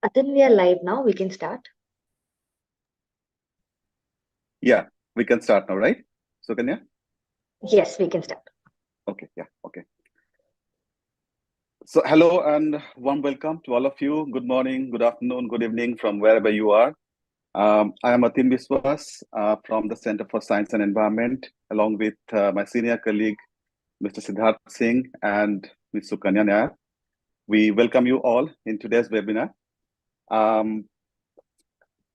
Atin, we are live now. We can start. Yeah, we can start now, right? So, Kanya? Yes, we can start. Okay, yeah, okay. So, hello and warm welcome to all of you. Good morning, good afternoon, good evening from wherever you are. I am Atin Biswas from the Center for Science and Environment, along with my senior colleague, Mr. Siddharth Singh and Ms. Sukanya Nair. We welcome you all in today's webinar.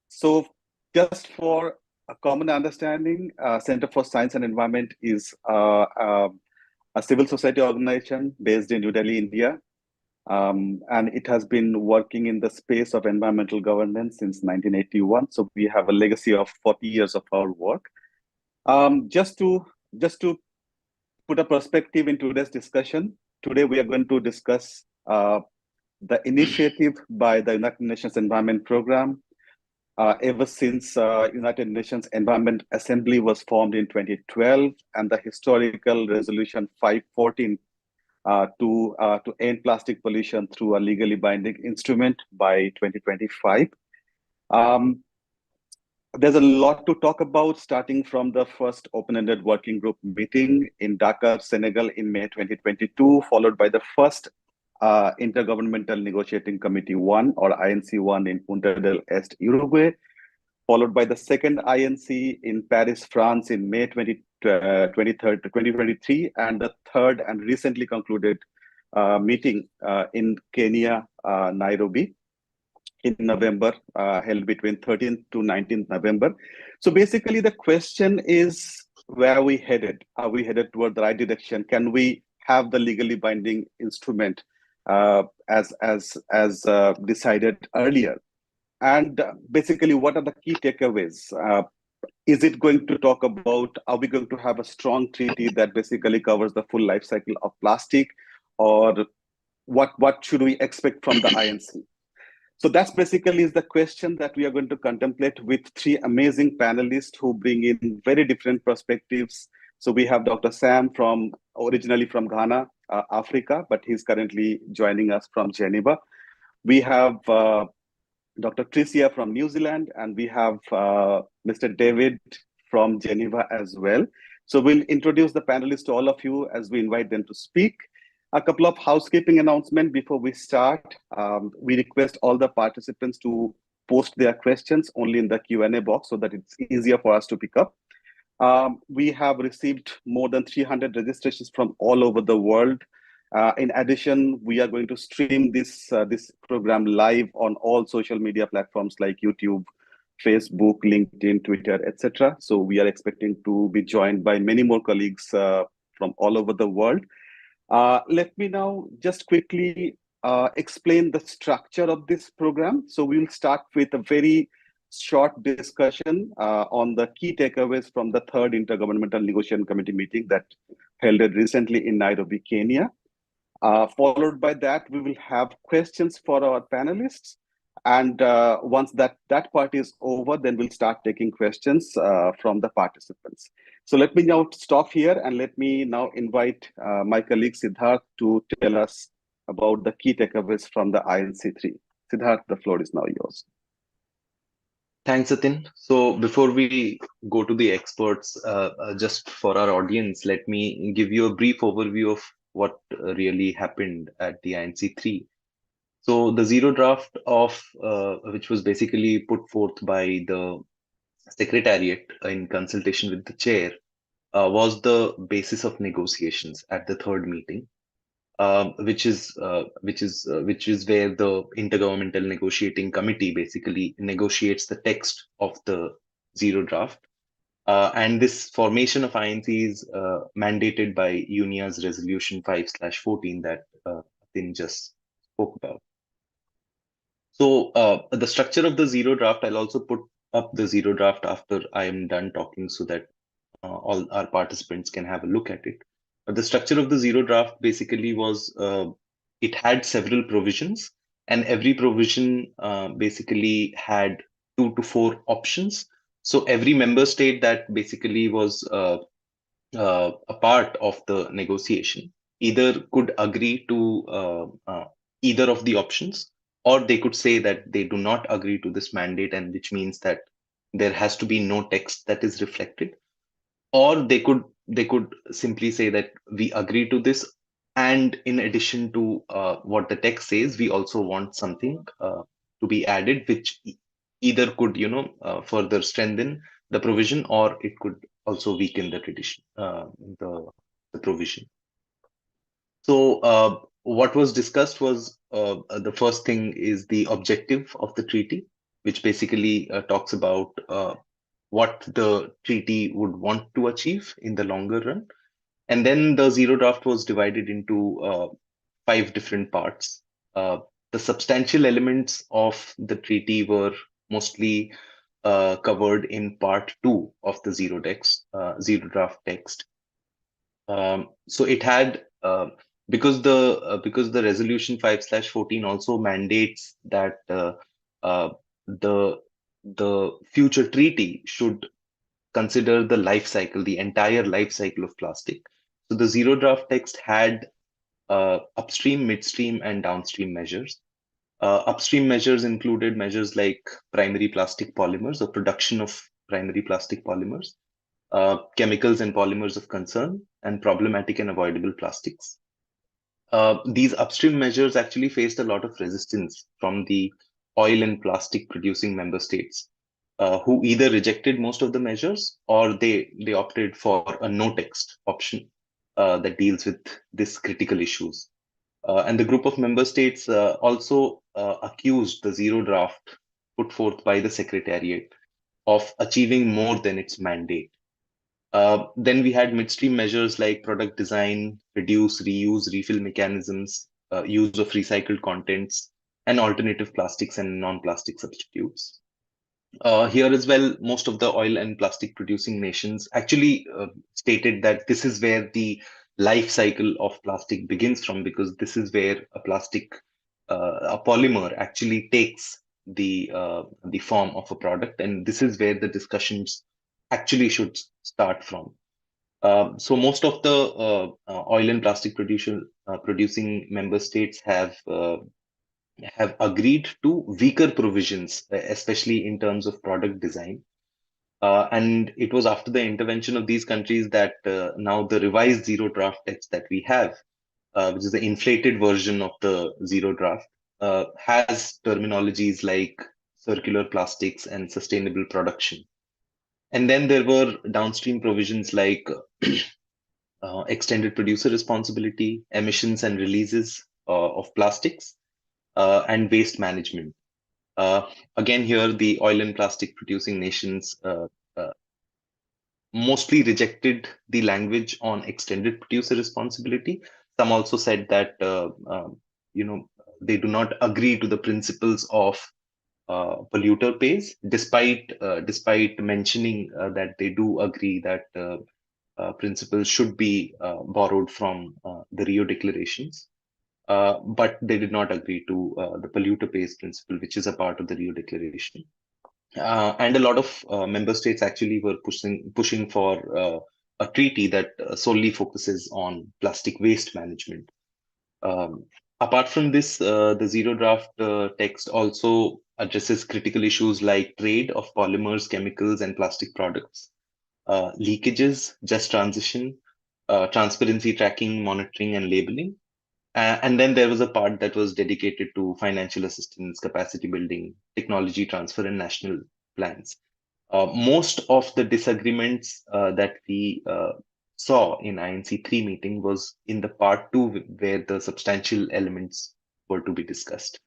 So, just for a common understanding, Center for Science and Environment is a civil society organization based in New Delhi, India. And it has been working in the space of environmental governance since 1981. So we have a legacy of 40 years of our work. Just to put a perspective in today's discussion, today we are going to discuss the initiative by the United Nations Environment Program. Ever since United Nations Environment Assembly was formed in 2012 and the historical resolution 514 to end plastic pollution through a legally binding instrument by 2025. There's a lot to talk about, starting from the first open-ended working group meeting in Dakar, Senegal in May 2022, followed by the first Intergovernmental Negotiating Committee 1 or INC 1 in Punta del Este, Uruguay, followed by the second INC in Paris, France in May 2023, and the third and recently concluded meeting in Kenya, Nairobi in November, held between 13th to 19th November. So basically the question is, where are we headed? Are we headed toward the right direction? Can we have the legally binding instrument as decided earlier? And basically, what are the key takeaways? Is it going to talk about, are we going to have a strong treaty that basically covers the full life cycle of plastic? Or what should we expect from the INC? So that's basically is the question that we are going to contemplate with three amazing panelists who bring in very different perspectives. So we have Dr. Sam originally from Ghana, Africa, but he's currently joining us from Geneva. We have Dr. Tricia from New Zealand, and we have Mr. David from Geneva as well. So we'll introduce the panelists to all of you as we invite them to speak. A couple of housekeeping announcements before we start. We request all the participants to post their questions only in the Q&A box so that it's easier for us to pick up. We have received more than 300 registrations from all over the world. In addition, we are going to stream this program live on all social media platforms like YouTube, Facebook, LinkedIn, Twitter, etc. So we are expecting to be joined by many more colleagues from all over the world. Let me now just quickly explain the structure of this program. So we'll start with a very short discussion on the key takeaways from the third Intergovernmental Negotiation Committee meeting that held recently in Nairobi, Kenya. Followed by that, we will have questions for our panelists. And once that part is over, then we'll start taking questions from the participants. So let me now stop here and let me now invite my colleague Siddharth to tell us about the key takeaways from the INC3. Siddharth, the floor is now yours. Thanks, Atin. So before we go to the experts, just for our audience, let me give you a brief overview of what really happened at the INC3. So the zero draft of which was basically put forth by the Secretariat in consultation with the chair was the basis of negotiations at the third meeting, which is where the Intergovernmental Negotiating Committee basically negotiates the text of the zero draft. And this formation of INC is mandated by UNIA's Resolution 5/14 that Atin just spoke about. So the structure of the zero draft, I'll also put up the zero draft after I am done talking so that all our participants can have a look at it. But the structure of the zero draft basically was, it had several provisions, and every provision basically had 2 to 4 options. So every member state that basically was a part of the negotiation either could agree to either of the options, or they could say that they do not agree to this mandate, and which means that there has to be no text that is reflected, or they could simply say that we agree to this, and in addition to what the text says, we also want something to be added, which either could further strengthen the provision, or it could also weaken the tradition, the provision. So what was discussed was, the first thing is the objective of the treaty, which basically talks about what the treaty would want to achieve in the longer run. And then the zero draft was divided into 5 different parts. Uh, the substantial elements of the treaty were mostly covered in part 2 of the zero draft text. So it had, because the resolution 5/14 also mandates that uh, the the future treaty should consider the life cycle, the entire life cycle of plastic. So the zero draft text had upstream, midstream, and downstream measures. Upstream measures included measures like primary plastic polymers, or production of primary plastic polymers, chemicals and polymers of concern, and problematic and avoidable plastics. These upstream measures actually faced a lot of resistance from the oil and plastic producing member states, who either rejected most of the measures, or they opted for a no text option that deals with these critical issues. And the group of member states also accused the zero draft put forth by the Secretariat of achieving more than its mandate. Then we had midstream measures like product design, reduce, reuse, refill mechanisms, use of recycled contents, and alternative plastics and non-plastic substitutes. Here as well, most of the oil and plastic producing nations actually stated that this is where the life cycle of plastic begins from, because this is where a polymer actually takes the form of a product, and this is where the discussions actually should start from. So most of the oil and plastic producing member states have agreed to weaker provisions, especially in terms of product design. And it was after the intervention of these countries that now the revised zero draft text that we have, which is the inflated version of the zero draft, has terminologies like circular plastics and sustainable production. And then there were downstream provisions like extended producer responsibility, emissions and releases of plastics, and waste management. Again, here the oil and plastic producing nations uh, mostly rejected the language on extended producer responsibility. Some also said that they do not agree to the principles of polluter pays, despite mentioning that they do agree that principles should be borrowed from the Rio declarations. But they did not agree to the polluter pays principle, which is a part of the Rio Declaration. And a lot of member states actually were pushing for a treaty that solely focuses on plastic waste management. Apart from this, the zero draft text also addresses critical issues like trade of polymers, chemicals, and plastic products, leakages, just transition, transparency tracking, monitoring, and labeling. And then there was a part that was dedicated to financial assistance, capacity building, technology transfer, and national plans. Most of the disagreements that we saw in INC3 meeting was in the part 2, where the substantial elements were to be discussed.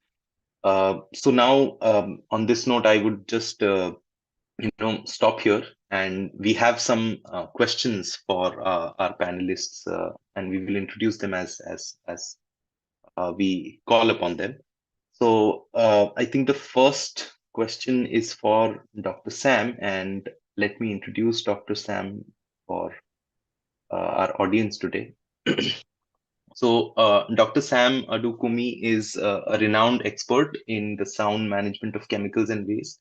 So now, on this note, I would just stop here, and we have some questions for our panelists, and we will introduce them as we call upon them. So I think the first question is for Dr. Sam, and let me introduce Dr. Sam for our audience today. So Dr. Sam Adukumi is a renowned expert in the sound management of chemicals and waste,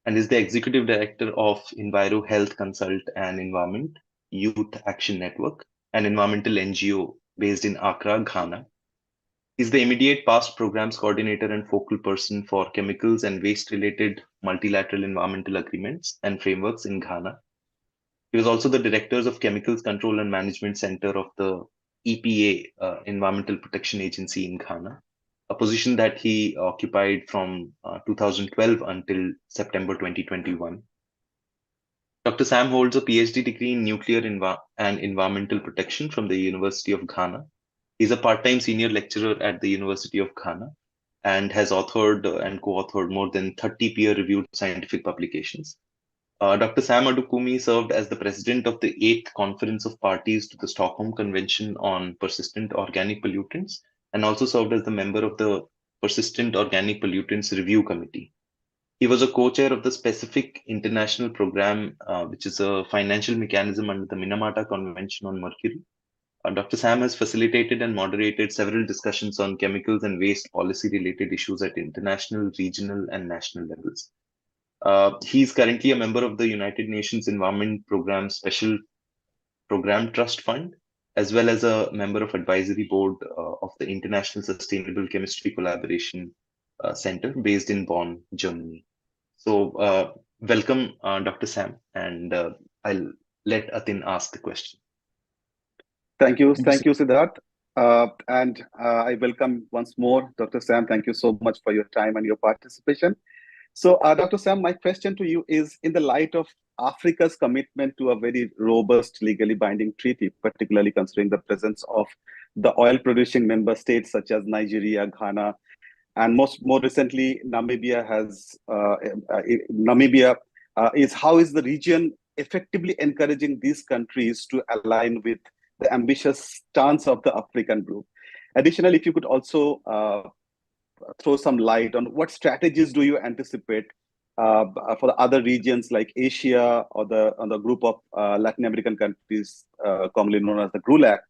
and is the executive director of Enviro Health Consult and Environment Youth Action Network, an environmental NGO based in Accra, Ghana. He's the immediate past programs coordinator and focal person for chemicals and waste-related multilateral environmental agreements and frameworks in Ghana. He was also the directors of Chemicals Control and Management Center of the EPA, Environmental Protection Agency in Ghana, a position that he occupied from 2012 until September 2021. Dr. Sam holds a PhD degree in nuclear and environmental protection from the University of Ghana. He's a part-time senior lecturer at the University of Ghana and has authored and co-authored more than 30 peer-reviewed scientific publications. Dr. Sam Adukumi served as the president of the 8th Conference of Parties to the Stockholm Convention on Persistent Organic Pollutants and also served as the member of the Persistent Organic Pollutants Review Committee. He was a co-chair of the Specific International Program, which is a financial mechanism under the Minamata Convention on Mercury. Dr. Sam has facilitated and moderated several discussions on chemicals and waste policy-related issues at international, regional, and national levels. He's currently a member of the United Nations Environment Program Special Program Trust Fund, as well as a member of advisory board of the International Sustainable Chemistry Collaboration Center based in Bonn, Germany. So welcome, Dr. Sam, and I'll let Atin ask the question. Thank you, Siddharth. And I welcome once more Dr. Sam. Thank you so much for your time and your participation. So, Dr. Sam, my question to you is, in the light of Africa's commitment to a very robust, legally binding treaty, particularly considering the presence of the oil-producing member states such as Nigeria, Ghana, and more recently, Namibia how is the region effectively encouraging these countries to align with the ambitious stance of the African group? Additionally, if you could also throw some light on what strategies do you anticipate for the other regions like Asia or the group of Latin American countries, commonly known as the GRULAC,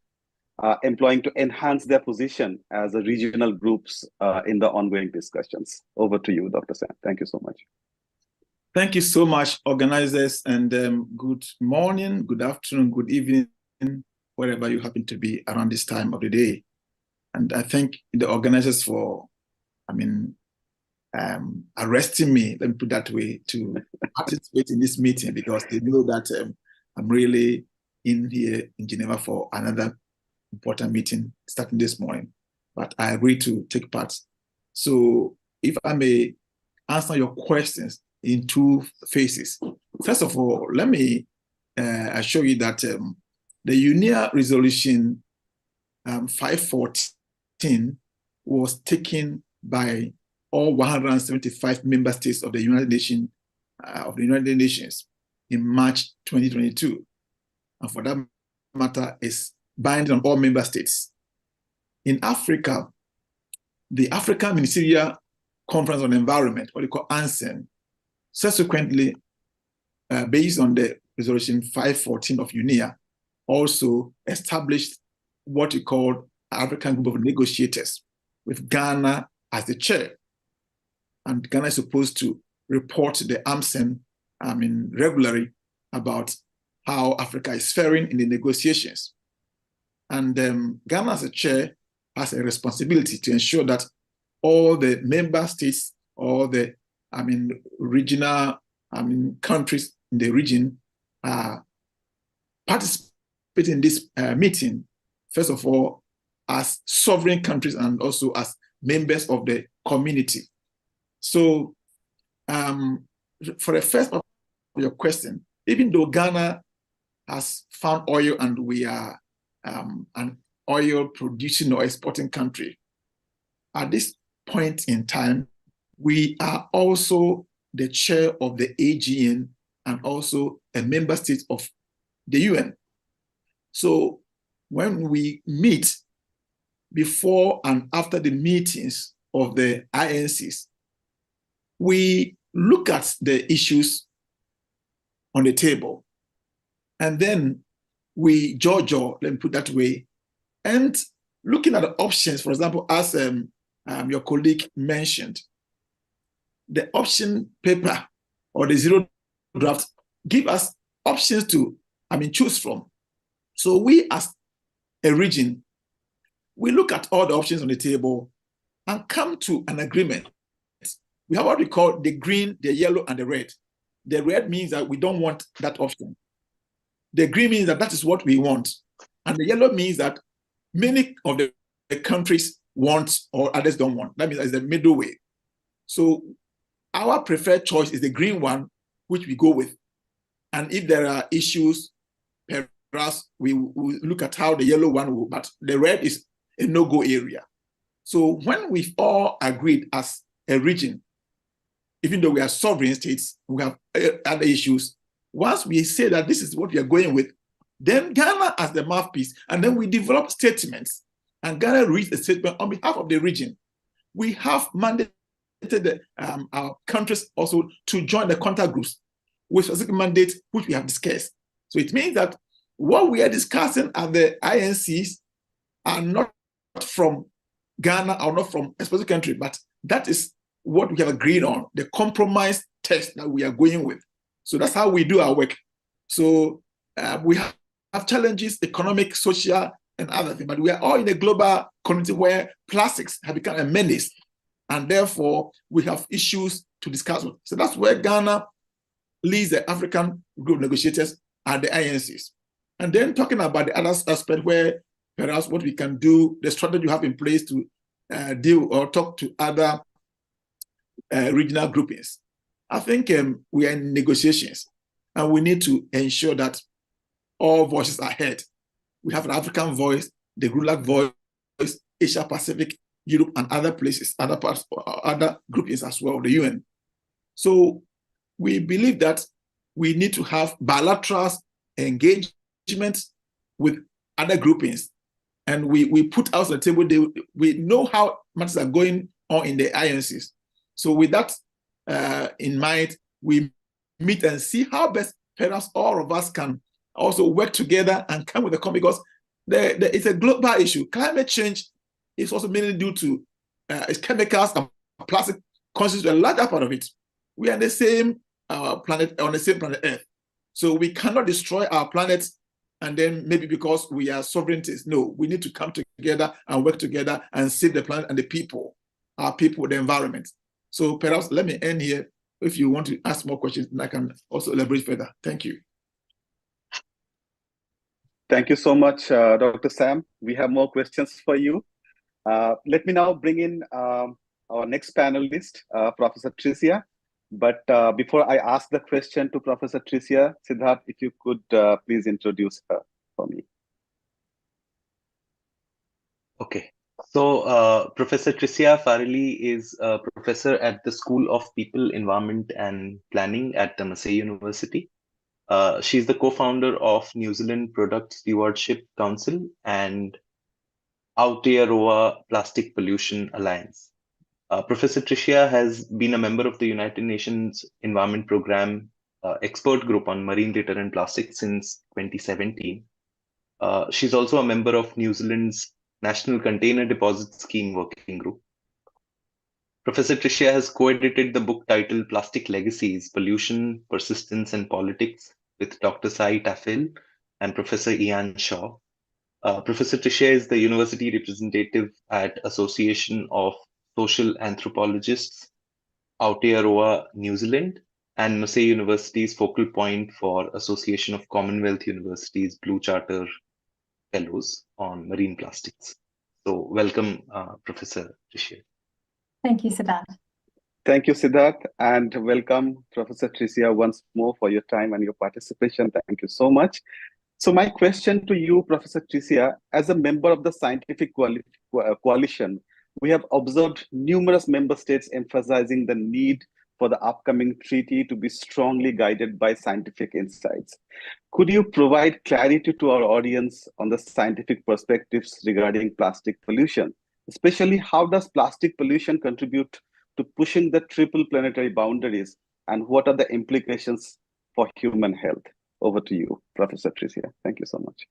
employing to enhance their position as a regional groups in the ongoing discussions. Over to you, Dr. Sam. Thank you so much. Thank you so much, organizers, and good morning, good afternoon, good evening, wherever you happen to be around this time of the day. And I thank the organizers for, arresting me, let me put that way, to participate in this meeting, because they know that I'm really in here in Geneva for another important meeting starting this morning, but I agreed to take part. So if I may answer your questions in two phases. First of all, let me assure you that the UNEA resolution 514 was taken by all 175 member states of the United Nations in March 2022, and for that matter is binding on all member states. In Africa, the African Ministerial Conference on Environment, what we call ANSEN, subsequently, based on the resolution 514 of UNEA, also established what we call African Group of Negotiators, with Ghana as the chair. And Ghana is supposed to report to the ANSEN regularly about how Africa is faring in the negotiations. And Ghana as a chair has a responsibility to ensure that all the member states, all the regional countries in the region participate in this meeting, first of all, as sovereign countries and also as members of the community. So for the first part of your question, even though Ghana has found oil and we are an oil producing or exporting country, at this point in time, we are also the chair of the AGN and also a member state of the UN. So when we meet before and after the meetings of the INCs, we look at the issues on the table, and then we judge, let me put that way, and looking at the options, for example, as your colleague mentioned, the option paper or the zero draft give us options to choose from. So we as a region, we look at all the options on the table and come to an agreement. We have what we call the green, the yellow, and the red. The red means that we don't want that option. The green means that that is what we want. And the yellow means that many of the countries want or others don't want. That means it's the middle way. So our preferred choice is the green one, which we go with. And if there are issues, perhaps we will look at how the yellow one will, but the red is a no-go area. So when we've all agreed as a region, even though we are sovereign states, we have other issues, once we say that this is what we are going with, then Ghana as the mouthpiece, and then we develop statements, and Ghana reads a statement on behalf of the region. We have mandated our countries also to join the contact groups with specific mandates, which we have discussed. So it means that what we are discussing at the INCs are not from Ghana or not from a specific country, but that is what we have agreed on, the compromise text that we are going with. So that's how we do our work. So we have challenges, economic, social, and other things, but we are all in a global community where plastics have become a menace, and therefore we have issues to discuss with. So that's where Ghana leads the African group negotiators at the INCs. And then talking about the other aspect where perhaps what we can do, the strategy you have in place to deal or talk to other regional groupings. I think we are in negotiations, and we need to ensure that all voices are heard. We have an African voice, the GRULAC voice, Asia Pacific, Europe, and other places, other parts, other groupings as well, the UN. So we believe that we need to have bilateral engagements with other groupings, and we put out on the table. We know how matters are going on in the INCs. So with that in mind, we meet and see how best perhaps all of us can also work together and come with a common, because it's a global issue. Climate change is also mainly due to chemicals and plastic constitute a larger part of it. We are on the same planet, on the same planet Earth. So we cannot destroy our planet and then maybe because we are sovereignties. No, we need to come together and work together and save the planet and the people, our people, the environment. So perhaps let me end here. If you want to ask more questions, I can also elaborate further. Thank you. Thank you so much, Dr. Sam. We have more questions for you. Let me now bring in our next panelist, Professor Tricia. But before I ask the question to Professor Tricia, Siddharth, if you could please introduce her for me. Okay. So Professor Tricia Farrelly is a professor at the School of People, Environment and Planning at the Massey University. She's the co-founder of New Zealand Product Stewardship Council and Aotearoa Plastic Pollution Alliance. Professor Tricia has been a member of the United Nations Environment Programme expert group on marine deterrent plastics since 2017. She's also a member of New Zealand's National Container Deposit Scheme Working Group. Professor Tricia has co-edited the book titled Plastic Legacies, Pollution, Persistence and Politics with Dr. Sai Tafel and Professor Ian Shaw. Professor Tricia is the university representative at Association of Social Anthropologists, Aotearoa, New Zealand, and Massey University's focal point for Association of Commonwealth Universities Blue Charter Fellows on Marine Plastics. So welcome, Professor Tricia. Thank you, Siddharth. Thank you, Siddharth, and welcome, Professor Tricia, once more for your time and your participation. Thank you so much. So my question to you, Professor Tricia, as a member of the Scientific Coalition, we have observed numerous member states emphasizing the need for the upcoming treaty to be strongly guided by scientific insights. Could you provide clarity to our audience on the scientific perspectives regarding plastic pollution? Especially, how does plastic pollution contribute to pushing the triple planetary boundaries, and what are the implications for human health? Over to you, Professor Tricia. Thank you so much.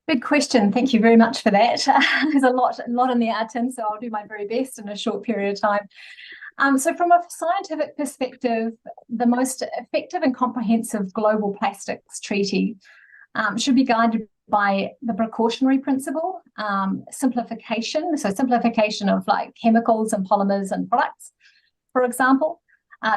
Big question. Thank you very much for that. There's a lot in there, Tim, so I'll do my very best in a short period of time. So from a scientific perspective, the most effective and comprehensive global plastics treaty should be guided by the precautionary principle, simplification, so simplification of like chemicals and polymers and products, for example,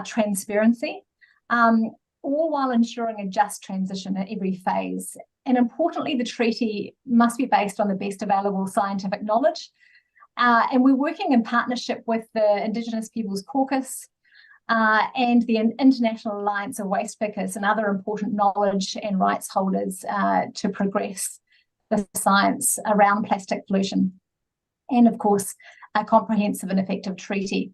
transparency, all while ensuring a just transition at every phase. And importantly, the treaty must be based on the best available scientific knowledge. And we're working in partnership with the Indigenous Peoples Caucus and the International Alliance of Waste Pickers and other important knowledge and rights holders to progress the science around plastic pollution. And of course, a comprehensive and effective treaty.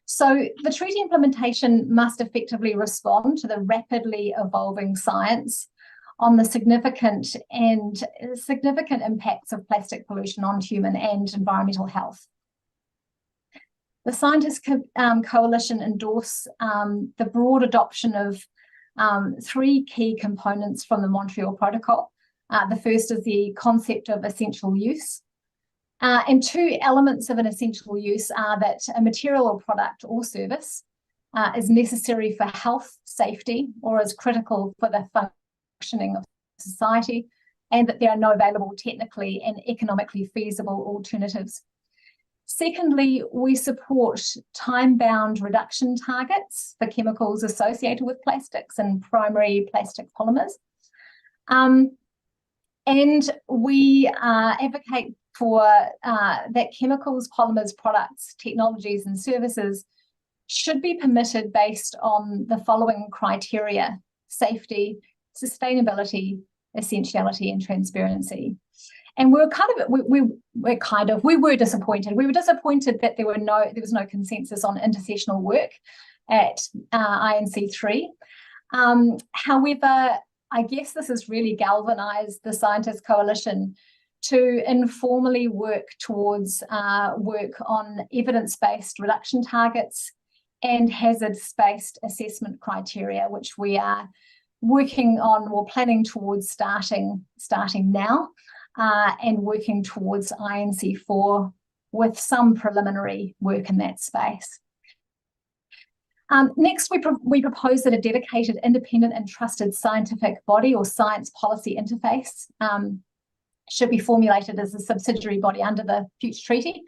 So the treaty implementation must effectively respond to the rapidly evolving science on the significant impacts of plastic pollution on human and environmental health. The Scientists Coalition endorse the broad adoption of 3 key components from the Montreal Protocol. The first is the concept of essential use. And 2 elements of an essential use are that a material or product or service is necessary for health, safety, or is critical for the functioning of society, and that there are no available technically and economically feasible alternatives. Secondly, we support time-bound reduction targets for chemicals associated with plastics and primary plastic polymers. And we advocate for that chemicals, polymers, products, technologies, and services should be permitted based on the following criteria: safety, sustainability, essentiality, and transparency. And we were disappointed. We were disappointed that there was no consensus on intersessional work at INC3. However, I guess this has really galvanized the Scientists Coalition to informally work towards work on evidence-based reduction targets and hazards-based assessment criteria, which we are working on or planning towards starting now, and working towards INC4 with some preliminary work in that space. Next, we propose that a dedicated, independent and trusted scientific body or science policy interface should be formulated as a subsidiary body under the future treaty.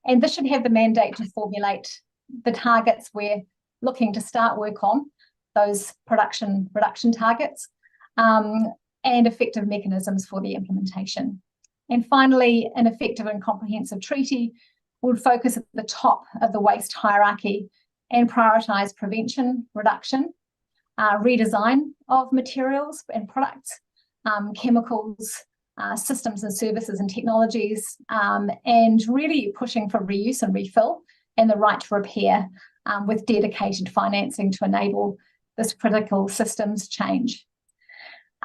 And this should have the mandate to formulate the targets we're looking to start work on, those production reduction targets, and effective mechanisms for the implementation. And finally, an effective and comprehensive treaty would focus at the top of the waste hierarchy and prioritise prevention, reduction, redesign of materials and products, chemicals, systems and services and technologies, and really pushing for reuse and refill and the right to repair with dedicated financing to enable this critical systems change.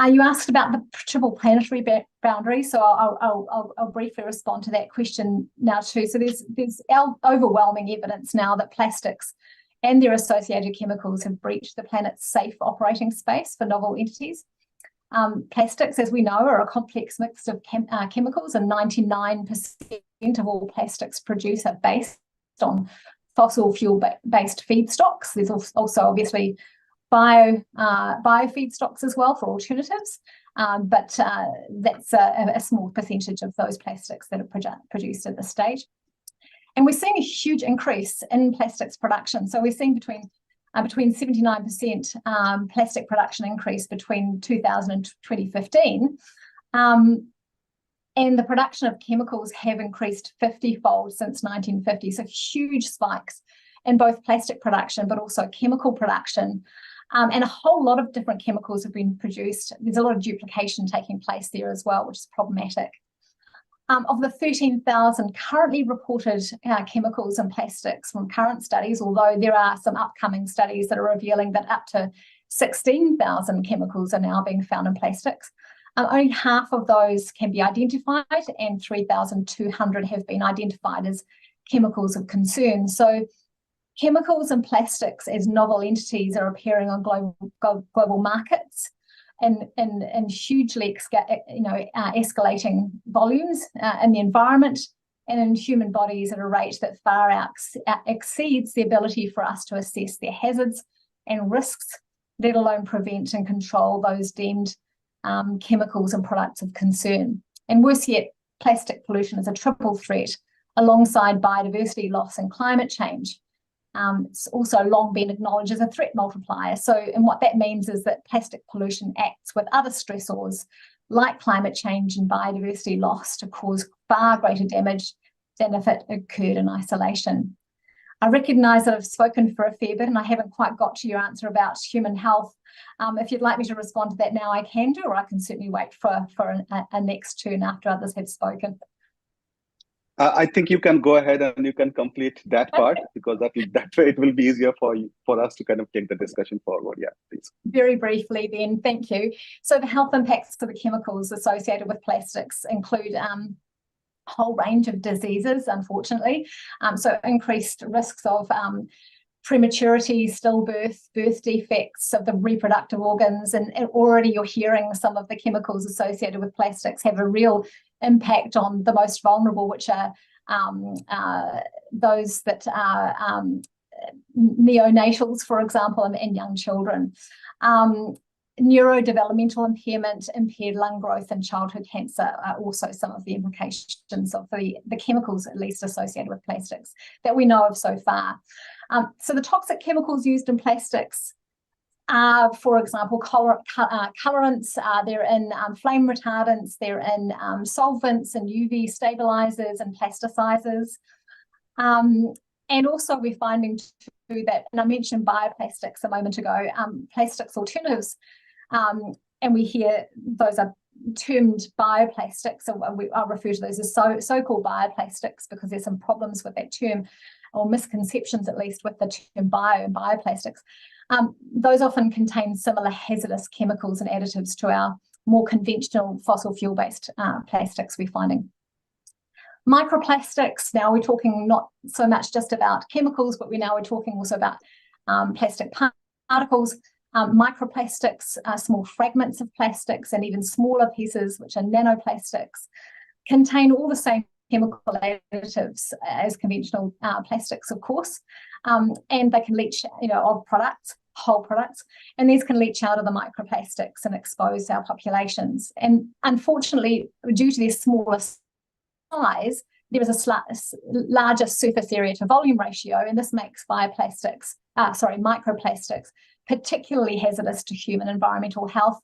You asked about the triple planetary boundary, so I'll briefly respond to that question now too. So there's overwhelming evidence now that plastics and their associated chemicals have breached the planet's safe operating space for novel entities. Plastics, as we know, are a complex mix of chemicals, and 99% of all plastics produced are based on fossil fuel-based feedstocks. There's also obviously bio feedstocks as well for alternatives, but that's a small percentage of those plastics that are produced at this stage. And we're seeing a huge increase in plastics production. So we're seeing between 79% plastic production increase between 2000 and 2015. And the production of chemicals have increased 50-fold since 1950. So huge spikes in both plastic production, but also chemical production. And a whole lot of different chemicals have been produced. There's a lot of duplication taking place there as well, which is problematic. Of the 13,000 currently reported chemicals and plastics from current studies, although there are some upcoming studies that are revealing that up to 16,000 chemicals are now being found in plastics, only half of those can be identified, and 3,200 have been identified as chemicals of concern. So chemicals and plastics as novel entities are appearing on global markets in hugely escalating volumes in the environment and in human bodies at a rate that far exceeds the ability for us to assess their hazards and risks, let alone prevent and control those deemed chemicals and products of concern. And worse yet, plastic pollution is a triple threat alongside biodiversity loss and climate change. It's also long been acknowledged as a threat multiplier. So, and what that means is that plastic pollution acts with other stressors like climate change and biodiversity loss to cause far greater damage than if it occurred in isolation. I recognise that I've spoken for a fair bit and I haven't quite got to your answer about human health. If you'd like me to respond to that now, I can do, or I can certainly wait for a next turn after others have spoken. I think you can go ahead and you can complete that part, because that way it will be easier for us to kind of take the discussion forward. Yeah, please. Very briefly then, thank you. So the health impacts of the chemicals associated with plastics include a whole range of diseases, unfortunately. So increased risks of prematurity, stillbirth, birth defects of the reproductive organs, and already you're hearing some of the chemicals associated with plastics have a real impact on the most vulnerable, which are those that are neonatals, for example, and young children. Neurodevelopmental impairment, impaired lung growth, and childhood cancer are also some of the implications of the chemicals, at least associated with plastics, that we know of so far. So the toxic chemicals used in plastics are, for example, colorants, they're in flame retardants, they're in solvents and UV stabilizers and plasticizers. And also we're finding too that, and I mentioned bioplastics a moment ago, plastics alternatives, and we hear those are termed bioplastics, so I'll refer to those as so-called bioplastics because there's some problems with that term, or misconceptions at least with the term bio and bioplastics. Those often contain similar hazardous chemicals and additives to our more conventional fossil fuel-based plastics we're finding. Microplastics, now we're talking not so much just about chemicals, but we're talking also about plastic particles. Microplastics, small fragments of plastics, and even smaller pieces, which are nanoplastics, contain all the same chemical additives as conventional plastics, of course, and they can leach, of products, whole products, and these can leach out of the microplastics and expose our populations. And unfortunately, due to their smaller size, there is a larger surface area to volume ratio, and this makes microplastics particularly hazardous to human environmental health,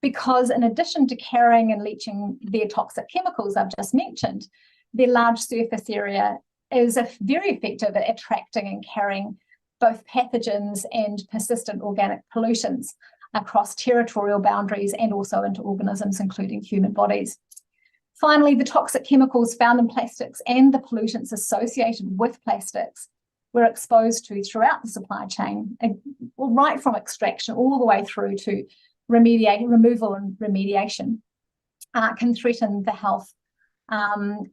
because in addition to carrying and leaching their toxic chemicals I've just mentioned, their large surface area is very effective at attracting and carrying both pathogens and persistent organic pollutants across territorial boundaries and also into organisms, including human bodies. Finally, the toxic chemicals found in plastics and the pollutants associated with plastics we're exposed to throughout the supply chain, right from extraction all the way through to removal and remediation, can threaten the health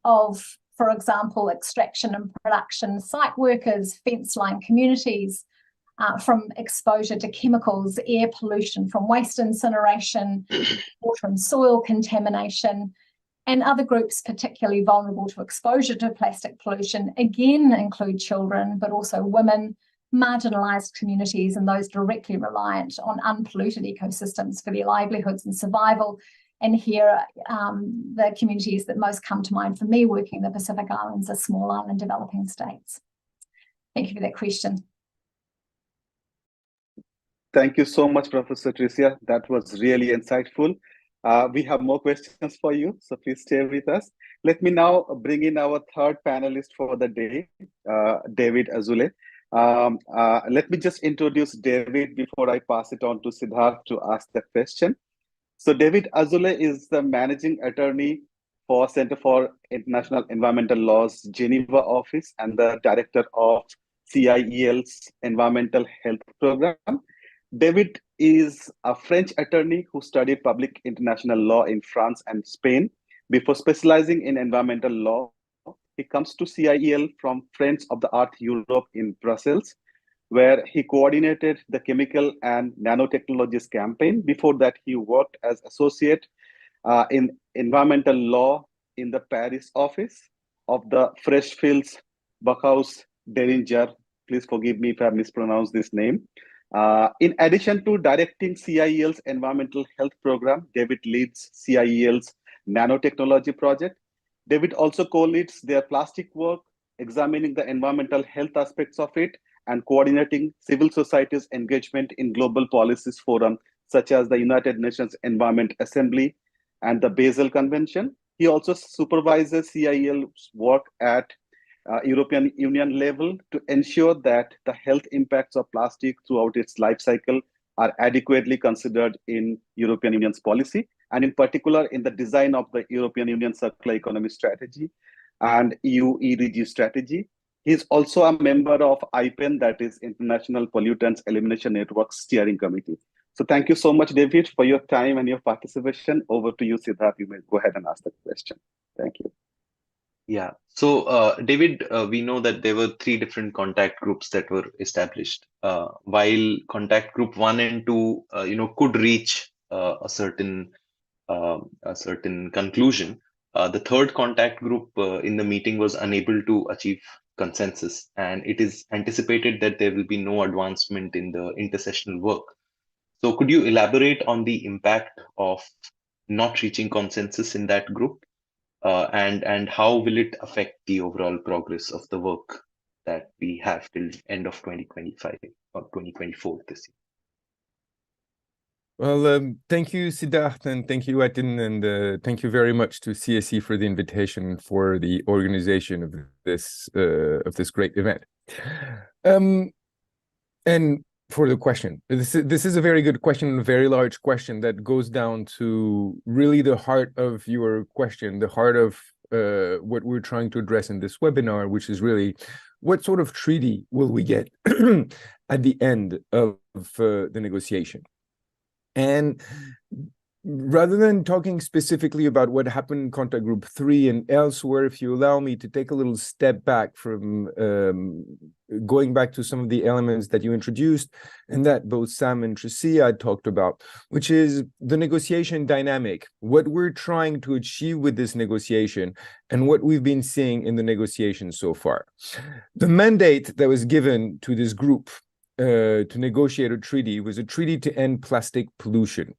of, for example, extraction and production site workers, fence-line communities, from exposure to chemicals, air pollution from waste incineration, water and soil contamination. And other groups particularly vulnerable to exposure to plastic pollution, again, include children, but also women, marginalised communities, and those directly reliant on unpolluted ecosystems for their livelihoods and survival. And here, the communities that most come to mind for me working in the Pacific Islands are small island developing states. Thank you for that question. Thank you so much, Professor Tricia. That was really insightful. We have more questions for you, so please stay with us. Let me now bring in our third panelist for the day, David Azoulay. Let me just introduce David before I pass it on to Siddharth to ask the question. So David Azoulay is the Managing Attorney for Center for International Environmental Law's Geneva office and the Director of CIEL's Environmental Health Program. David is a French attorney who studied public international law in France and Spain before specializing in environmental law. He comes to CIEL from Friends of the Earth Europe in Brussels, where he coordinated the chemical and nanotechnologies campaign. Before that, he worked as associate in environmental law in the Paris office of the Freshfields Backhaus Deringer. Please forgive me if I mispronounce this name. In addition to directing CIEL's environmental health program, David leads CIEL's nanotechnology project. David also co-leads their plastic work, examining the environmental health aspects of it and coordinating civil society's engagement in global policies forum, such as the United Nations Environment Assembly and the Basel Convention. He also supervises CIEL's work at European Union level to ensure that the health impacts of plastic throughout its life cycle are adequately considered in European Union's policy, and in particular in the design of the European Union Circular Economy Strategy and EU EDG strategy. He is also a member of IPEN, that is International Pollutants Elimination Network Steering Committee. So thank you so much, David, for your time and your participation. Over to you, Siddharth. You may go ahead and ask the question. Thank you. Yeah. So, David, we know that there were 3 different contact groups that were established. While contact group 1 and 2, could reach a certain conclusion, the third contact group in the meeting was unable to achieve consensus, and it is anticipated that there will be no advancement in the intersessional work. So, could you elaborate on the impact of not reaching consensus in that group? And how will it affect the overall progress of the work that we have till end of 2025 or 2024 this year? Well, thank you, Siddharth, and thank you, Atin, and thank you very much to CSE for the invitation, for the organization of this great event, and for the question. This is a very good question, a very large question that goes down to really the heart of your question, the heart of what we're trying to address in this webinar, which is really what sort of treaty will we get at the end of the negotiation. And rather than talking specifically about what happened in Contact Group 3 and elsewhere, if you allow me to take a little step back from going back to some of the elements that you introduced and that both Sam and Tricia talked about, which is the negotiation dynamic, what we're trying to achieve with this negotiation and what we've been seeing in the negotiation so far. The mandate that was given to this group to negotiate a treaty was a treaty to end plastic pollution.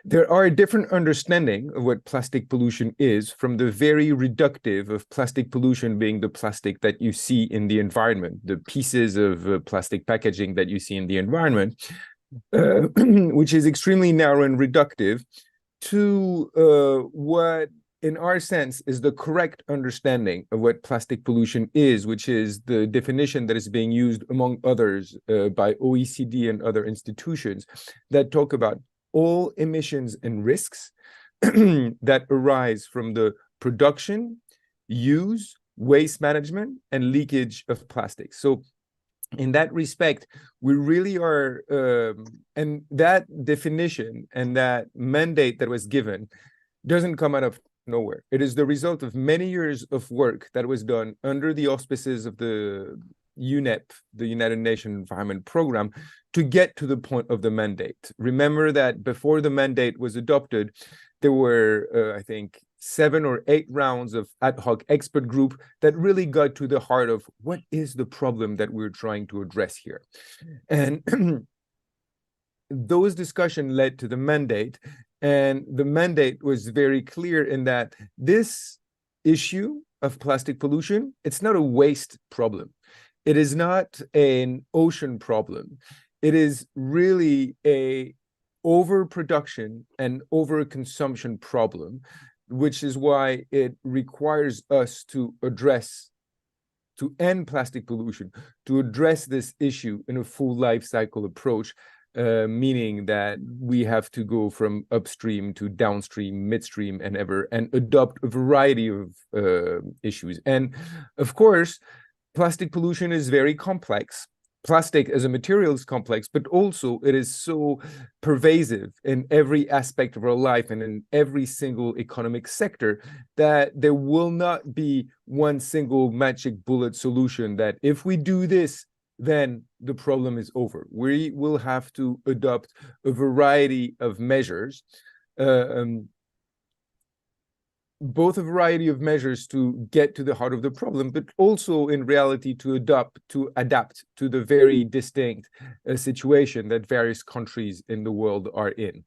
There are a different understanding of what plastic pollution is, from the very reductive of plastic pollution being the plastic that you see in the environment, the pieces of plastic packaging that you see in the environment, which is extremely narrow and reductive, to what in our sense is the correct understanding of what plastic pollution is, which is the definition that is being used among others by OECD and other institutions that talk about all emissions and risks that arise from the production, use, waste management, and leakage of plastic. So in that respect, we really are, and that definition and that mandate that was given doesn't come out of nowhere. It is the result of many years of work that was done under the auspices of the UNEP, the United Nations Environment Program, to get to the point of the mandate. Remember that before the mandate was adopted, there were, I think, 7 or 8 rounds of ad hoc expert group that really got to the heart of what is the problem that we're trying to address here. And those discussions led to the mandate. And the mandate was very clear in that this issue of plastic pollution, it's not a waste problem. It is not an ocean problem. It is really a overproduction and overconsumption problem, which is why it requires us to end plastic pollution, to address this issue in a full life cycle approach, meaning that we have to go from upstream to downstream, midstream, and adopt a variety of issues. And of course, plastic pollution is very complex. Plastic as a material is complex, but also it is so pervasive in every aspect of our life and in every single economic sector that there will not be one single magic bullet solution that if we do this, then the problem is over. We will have to adopt a variety of measures both a variety of measures to get to the heart of the problem, but also in reality to adapt to the very distinct situation that various countries in the world are in.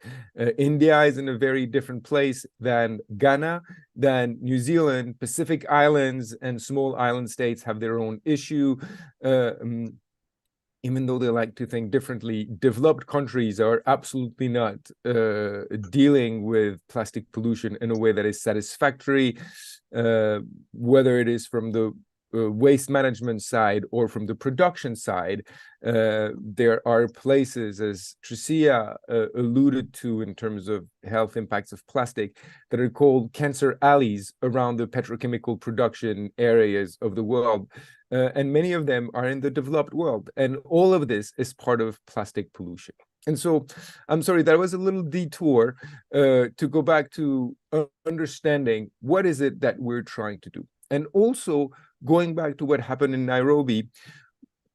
India is in a very different place than Ghana, than New Zealand. Pacific Islands and small island states have their own issue. Even though they like to think differently, developed countries are absolutely not dealing with plastic pollution in a way that is satisfactory, whether it is from the waste management side or from the production side. There are places, as Tricia alluded to in terms of health impacts of plastic, that are called cancer alleys around the petrochemical production areas of the world. And many of them are in the developed world. And all of this is part of plastic pollution. And so, I'm sorry, that was a little detour to go back to understanding what is it that we're trying to do. And also going back to what happened in Nairobi,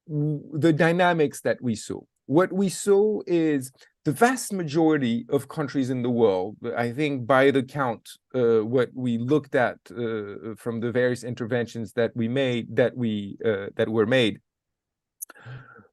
the dynamics that we saw. What we saw is the vast majority of countries in the world, I think by the count, what we looked at from the various interventions that we made, that were made,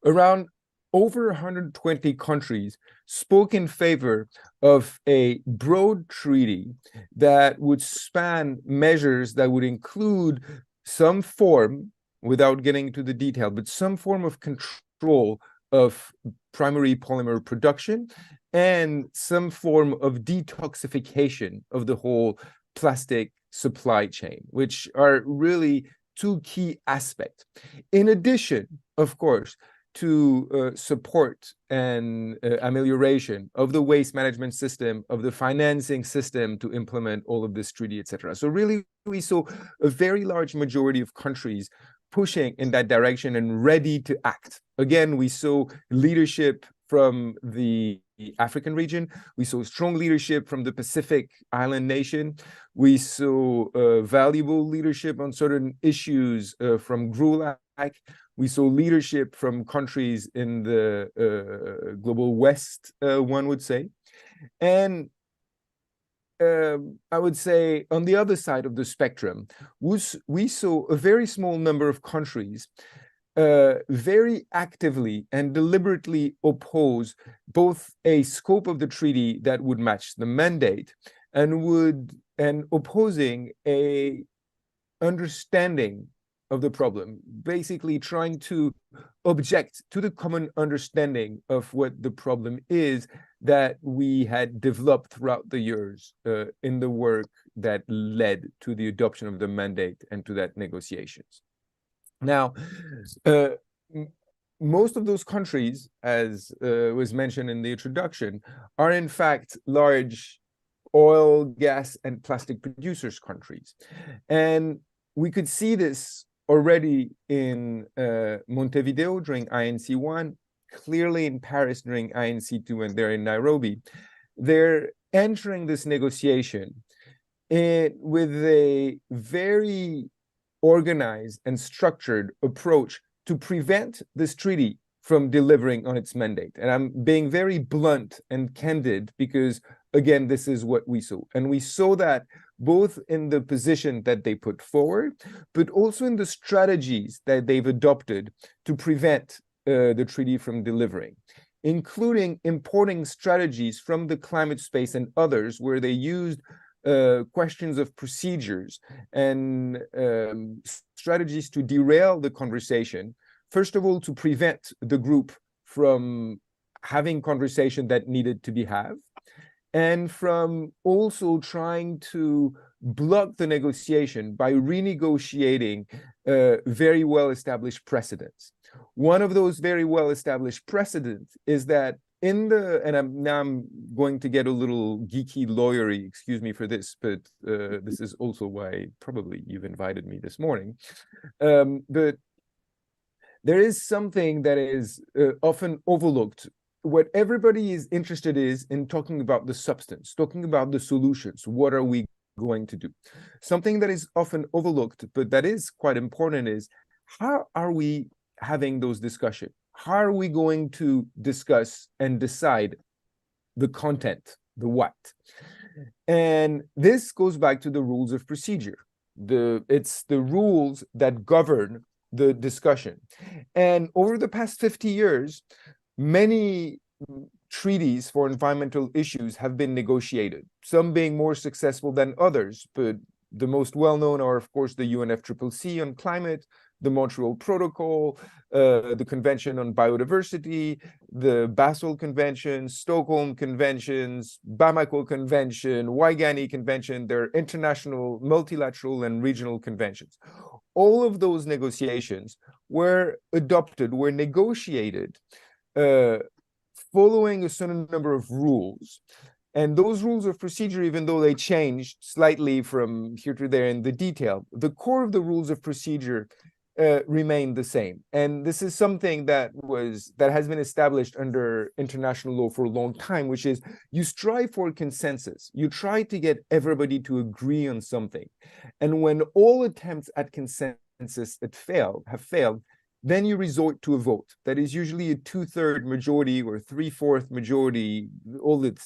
around over 120 countries spoke in favor of a broad treaty that would span measures that would include some form, without getting into the detail, but some form of control of primary polymer production and some form of detoxification of the whole plastic supply chain, which are really two key aspects. In addition, of course, to support and amelioration of the waste management system, of the financing system to implement all of this treaty, etc. So really, we saw a very large majority of countries pushing in that direction and ready to act. Again, we saw leadership from the African region. We saw strong leadership from the Pacific Island nation. We saw valuable leadership on certain issues from GRULAC. We saw leadership from countries in the global West, one would say. And I would say on the other side of the spectrum, we saw a very small number of countries very actively and deliberately oppose both a scope of the treaty that would match the mandate and opposing a understanding of the problem, basically trying to object to the common understanding of what the problem is that we had developed throughout the years in the work that led to the adoption of the mandate and to that negotiations. Now, most of those countries, as was mentioned in the introduction, are in fact large oil, gas, and plastic producers countries. And we could see this already in Montevideo during INC1, clearly in Paris during INC2, and they're in Nairobi. They're entering this negotiation with a very organized and structured approach to prevent this treaty from delivering on its mandate. And I'm being very blunt and candid because, again, this is what we saw. And we saw that both in the position that they put forward, but also in the strategies that they've adopted to prevent the treaty from delivering, including importing strategies from the climate space and others where they used questions of procedures and strategies to derail the conversation. First of all, to prevent the group from having conversation that needed to be had, and from also trying to block the negotiation by renegotiating very well-established precedents. One of those very well-established precedents is that and I'm going to get a little geeky lawyery, excuse me for this, but this is also why probably you've invited me this morning. But there is something that is often overlooked. What everybody is interested in talking about the substance, talking about the solutions. What are we going to do? Something that is often overlooked, but that is quite important, is how are we having those discussions? How are we going to discuss and decide the content, the what? And this goes back to the rules of procedure. It's the rules that govern the discussion. And over the past 50 years, many treaties for environmental issues have been negotiated, some being more successful than others, but the most well-known are, of course, the UNFCCC on climate, the Montreal Protocol, the Convention on Biodiversity, the Basel Convention, Stockholm Conventions, Bamako Convention, Waigani Convention. They're international, multilateral, and regional conventions. All of those negotiations were adopted, were negotiated following a certain number of rules. And those rules of procedure, even though they changed slightly from here to there in the detail, the core of the rules of procedure remained the same. And this is something that has been established under international law for a long time, which is you strive for consensus. You try to get everybody to agree on something. And when all attempts at consensus have failed, then you resort to a vote. That is usually a 2/3 majority or 3/4 majority.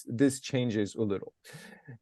This changes a little.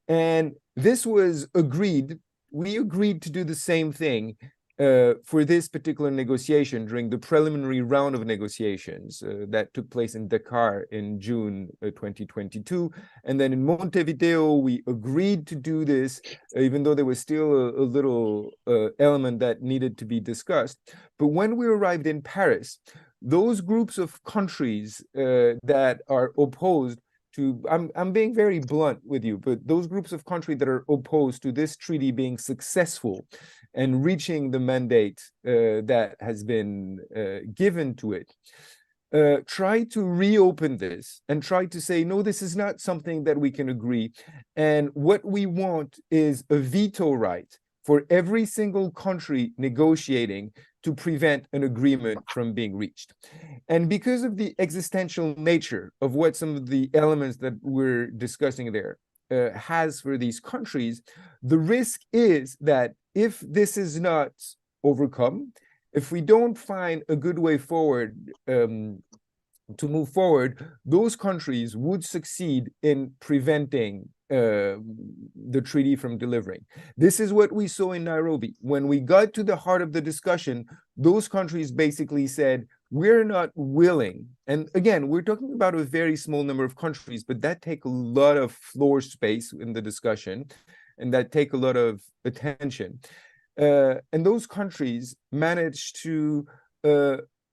And this was agreed. We agreed to do the same thing for this particular negotiation during the preliminary round of negotiations that took place in Dakar in June 2022. And then in Montevideo, we agreed to do this, even though there was still a little element that needed to be discussed. But when we arrived in Paris, those groups of countries that are opposed to, I'm being very blunt with you, but those groups of countries that are opposed to this treaty being successful and reaching the mandate that has been given to it, try to reopen this and try to say, no, this is not something that we can agree. And what we want is a veto right for every single country negotiating to prevent an agreement from being reached. And because of the existential nature of what some of the elements that we're discussing there has for these countries, the risk is that if this is not overcome, if we don't find a good way forward to move forward, those countries would succeed in preventing the treaty from delivering. This is what we saw in Nairobi. When we got to the heart of the discussion, those countries basically said, we're not willing. And again, we're talking about a very small number of countries, but that take a lot of floor space in the discussion, and that take a lot of attention. And those countries managed to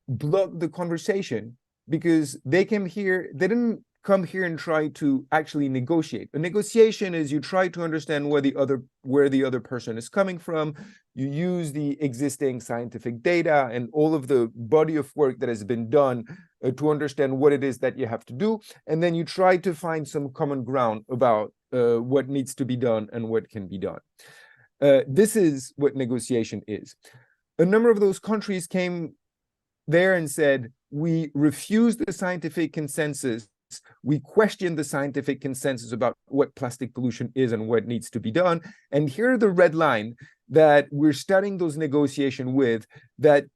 block the conversation because they came here, they didn't come here and try to actually negotiate. A negotiation is you try to understand where the other person is coming from. You use the existing scientific data and all of the body of work that has been done to understand what it is that you have to do. And then you try to find some common ground about what needs to be done and what can be done. This is what negotiation is. A number of those countries came there and said, we refuse the scientific consensus. We question the scientific consensus about what plastic pollution is and what needs to be done. And here are the red line that we're starting those negotiations with that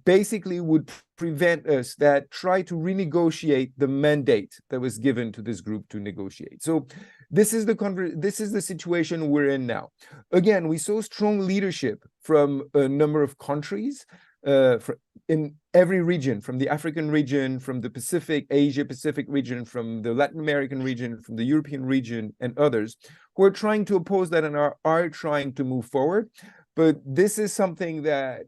basically would prevent us, that try to renegotiate the mandate that was given to this group to negotiate. So this is the situation we're in now. Again, we saw strong leadership from a number of countries in every region, from the African region, from the Asia-Pacific region, from the Latin American region, from the European region, and others who are trying to oppose that and are trying to move forward. But this is something that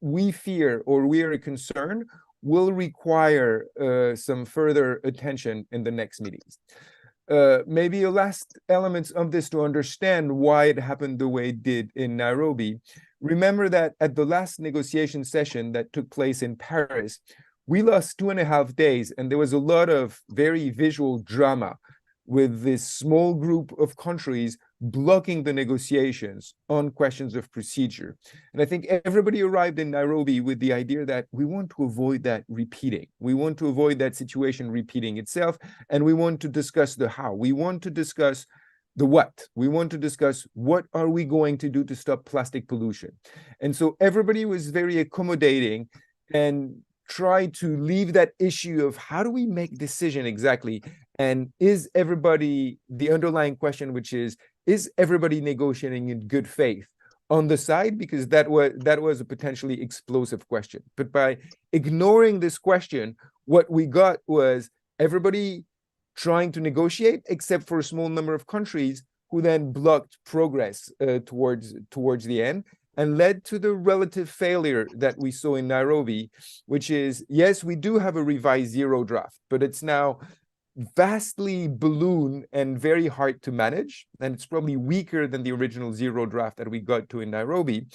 we fear, or we are concerned, will require some further attention in the next meetings. Maybe a last element of this to understand why it happened the way it did in Nairobi. Remember that at the last negotiation session that took place in Paris, we lost 2.5 days, and there was a lot of very visual drama with this small group of countries blocking the negotiations on questions of procedure. And I think everybody arrived in Nairobi with the idea that we want to avoid that repeating. We want to avoid that situation repeating itself, and we want to discuss the how. We want to discuss the what. We want to discuss what are we going to do to stop plastic pollution. And so everybody was very accommodating and tried to leave that issue of how do we make decision exactly And is everybody, the underlying question, which is everybody negotiating in good faith on the side? Because that was a potentially explosive question. But by ignoring this question, what we got was everybody trying to negotiate, except for a small number of countries who then blocked progress towards the end, and led to the relative failure that we saw in Nairobi, which is, yes, we do have a revised zero draft, but it's now vastly ballooned and very hard to manage, and it's probably weaker than the original zero draft that we got to in Nairobi.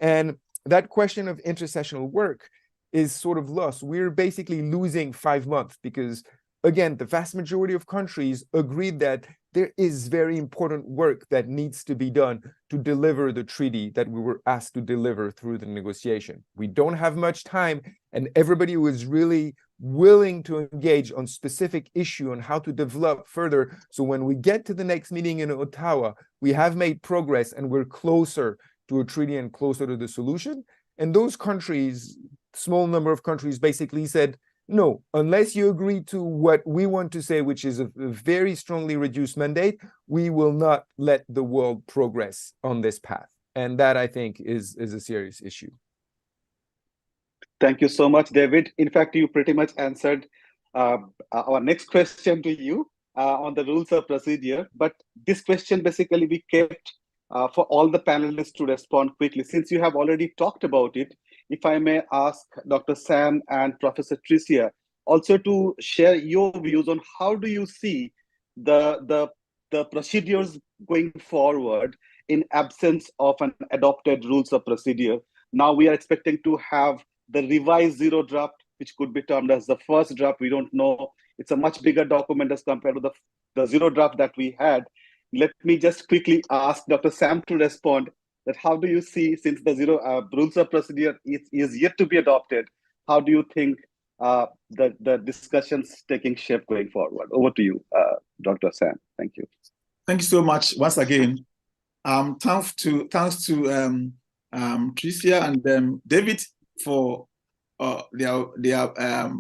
And that question of intersessional work is sort of lost. We're basically losing 5 months because, again, the vast majority of countries agreed that there is very important work that needs to be done to deliver the treaty that we were asked to deliver through the negotiation. We don't have much time, and everybody was really willing to engage on specific issue on how to develop further. So when we get to the next meeting in Ottawa, we have made progress and we're closer to a treaty and closer to the solution. And those countries, small number of countries, basically said, no, unless you agree to what we want to say, which is a very strongly reduced mandate, we will not let the world progress on this path. And that, I think, is a serious issue. Thank you so much, David. In fact, you pretty much answered our next question to you on the rules of procedure. But this question basically we kept for all the panelists to respond quickly. Since you have already talked about it, if I may ask Dr. Sam and Professor Tricia also to share your views on how do you see the procedures going forward in absence of an adopted rules of procedure. Now we are expecting to have the revised zero draft, which could be termed as the first draft. We don't know. It's a much bigger document as compared to the zero draft that we had. Let me just quickly ask Dr. Sam to respond that how do you see, since the zero rules of procedure is yet to be adopted, how do you think the discussions taking shape going forward? Over to you, Dr. Sam. Thank you. Thank you so much once again. Thanks to Tricia and David for their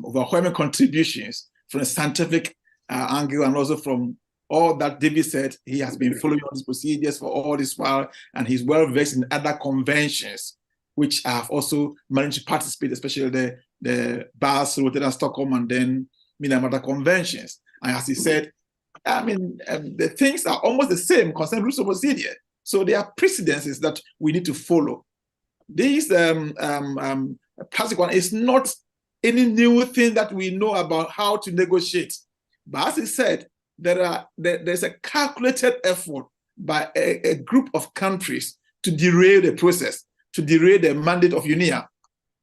overwhelming contributions from a scientific angle, and also from all that David said. He has been following all these procedures for all this while, and he's well versed in other conventions, which I have also managed to participate, especially the Basel, Rotterdam, Stockholm, and then Minamata conventions. And as he said, I mean, the things are almost the same concerning rules of procedure. So there are precedences that we need to follow. This plastic one is not any new thing that we know about how to negotiate. But as he said, there's a calculated effort by a group of countries to derail the process, to derail the mandate of UNEA.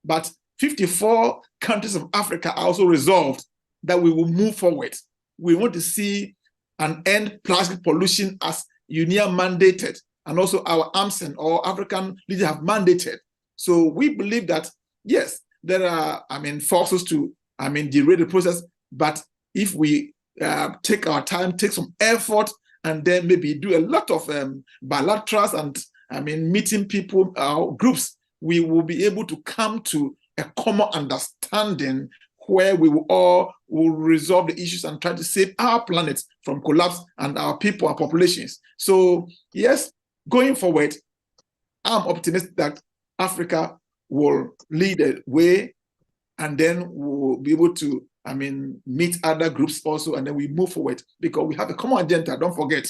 But 54 countries of Africa are also resolved that we will move forward. We want to see an end plastic pollution as UNEA mandated, and also our AMSEN or African leaders have mandated. So we believe that, yes, there are, forces to, derail the process, but if we take our time, take some effort, and then maybe do a lot of bilaterals and, meeting people, groups, we will be able to come to a common understanding where we will resolve the issues and try to save our planet from collapse and our people and populations. So yes, going forward, I'm optimistic that Africa will lead the way, and then we'll be able to, meet other groups also, and then we move forward because we have a common agenda, don't forget.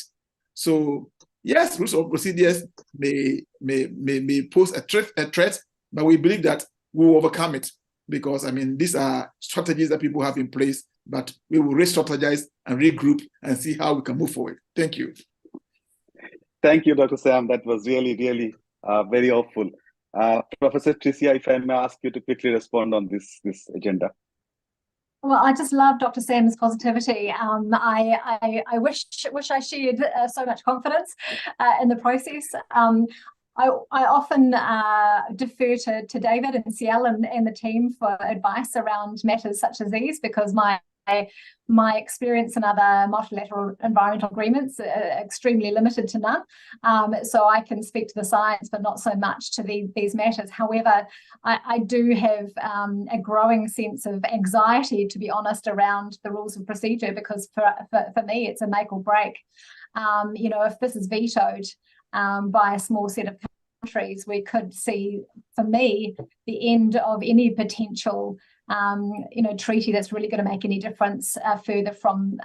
So yes, rules of procedures may pose a threat, but we believe that we will overcome it because, these are strategies that people have in place, but we will re-strategize and regroup and see how we can move forward. Thank you. Thank you, Dr. Sam. That was really, really very helpful. Professor Tricia, if I may ask you to quickly respond on this agenda. Well, I just love Dr. Sam's positivity. I wish I shared so much confidence in the process. I often defer to David and Ciel and the team for advice around matters such as these, because my my experience in other multilateral environmental agreements are extremely limited to none. So I can speak to the science, but not so much to these matters. However, I do have a growing sense of anxiety, to be honest, around the rules of procedure, because for me, it's a make or break. You know, if this is vetoed by a small set of countries, we could see, for me, the end of any potential you know, treaty that's really going to make any difference further from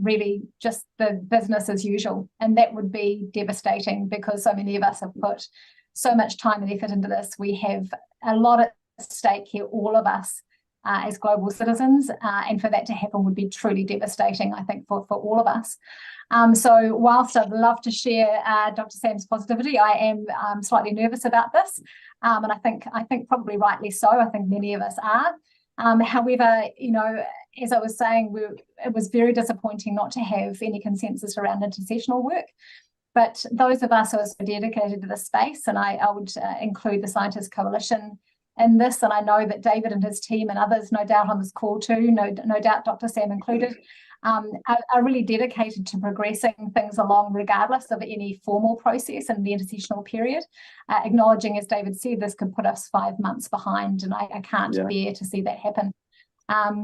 really just the business as usual. And that would be devastating, because so many of us have put so much time and effort into this. We have a lot at stake here, all of us as global citizens, and for that to happen would be truly devastating, I think, for all of us. So whilst I'd love to share Dr. Sam's positivity, I am slightly nervous about this, and I think probably rightly so. I think many of us are. However, you know, as I was saying, it was very disappointing not to have any consensus around intersessional work. But those of us who are so dedicated to this space, and I would include the Scientists Coalition in this, and I know that David and his team and others, no doubt on this call too, no doubt Dr. Sam included, are really dedicated to progressing things along regardless of any formal process in the intersessional period, acknowledging, as David said, this could put us 5 months behind, and I can't bear to see that happen.